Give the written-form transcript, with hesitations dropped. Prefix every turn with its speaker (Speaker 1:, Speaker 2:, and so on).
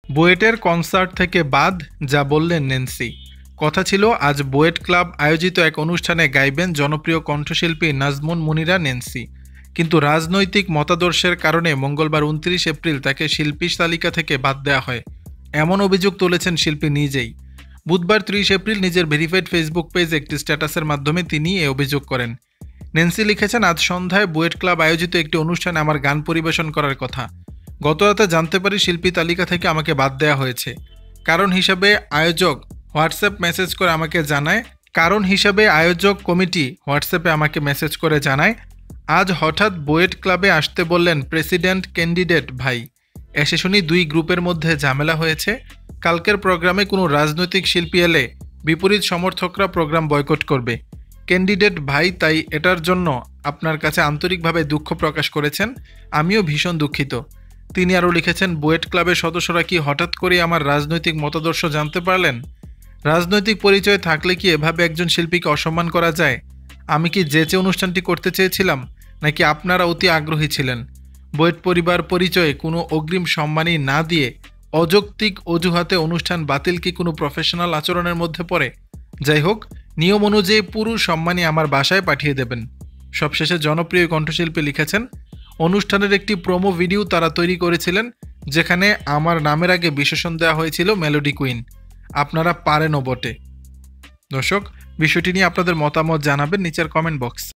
Speaker 1: বুয়েটের কনসার্ট থেকে বাদ, যা বললেন ন্যান্সি। কথা ছিল আজ বুয়েট ক্লাব আয়োজিত এক অনুষ্ঠানে গাইবেন জনপ্রিয় কণ্ঠশিল্পী নাজমুন মুনিরা ন্যান্সি। কিন্তু রাজনৈতিক মতাদর্শের কারণে মঙ্গলবার ২৯ এপ্রিল তাকে শিল্পী তালিকা থেকে বাদ দেওয়া হয়, এমন অভিযোগ তুলেছেন শিল্পী নিজেই। বুধবার ৩০ এপ্রিল নিজের ভেরিফাইড ফেসবুক পেজে একটি স্ট্যাটাসের মাধ্যমে তিনি এ অভিযোগ করেন। ন্যান্সি লিখেছেন, আজ সন্ধ্যায় বুয়েট ক্লাব আয়োজিত একটি অনুষ্ঠানে আমার গান পরিবেশন করার কথা। গতরাতে জানতে পারি শিল্পী তালিকা থেকে আমাকে বাদ দেওয়া হয়েছে। কারণ হিসাবে আয়োজক কমিটি হোয়াটসঅ্যাপে আমাকে মেসেজ করে জানায়, আজ হঠাৎ বুয়েট ক্লাবে আসতে বললেন প্রেসিডেন্ট ক্যান্ডিডেট ভাই। এসে শুনি দুই গ্রুপের মধ্যে ঝামেলা হয়েছে। কালকের প্রোগ্রামে কোনো রাজনৈতিক শিল্পী এলে বিপরীত সমর্থকরা প্রোগ্রাম বয়কট করবে। ক্যান্ডিডেট ভাই তাই এটার জন্য আপনার কাছে আন্তরিকভাবে দুঃখ প্রকাশ করেছেন। আমিও ভীষণ দুঃখিত। তিনি আরও লিখেছেন, বুয়েট ক্লাবের সদস্যরা কি হঠাৎ করে আমার রাজনৈতিক মতাদর্শ জানতে পারলেন? রাজনৈতিক পরিচয় থাকলে কি এভাবে একজন শিল্পীকে অসম্মান করা যায়? আমি কি যেচে অনুষ্ঠানটি করতে চেয়েছিলাম, নাকি আপনারা অতি আগ্রহী ছিলেন? বুয়েট পরিবার পরিচয়ে কোনো অগ্রিম সম্মানই না দিয়ে অযৌক্তিক অজুহাতে অনুষ্ঠান বাতিল কি কোনো প্রফেশনাল আচরণের মধ্যে পড়ে? যাই হোক, নিয়ম অনুযায়ী পুরো সম্মানই আমার বাসায় পাঠিয়ে দেবেন। সবশেষে জনপ্রিয় কণ্ঠশিল্পী লিখেছেন, অনুষ্ঠানের একটি প্রোমো ভিডিও তারা তৈরি করেছিলেন, যেখানে আমার নামের আগে বিশেষণ দেওয়া হয়েছিল মেলোডি কুইন। আপনারা পারেনও বটে। দর্শক, বিষয়টি নিয়ে আপনাদের মতামত জানাবেন নিচের কমেন্ট বক্স।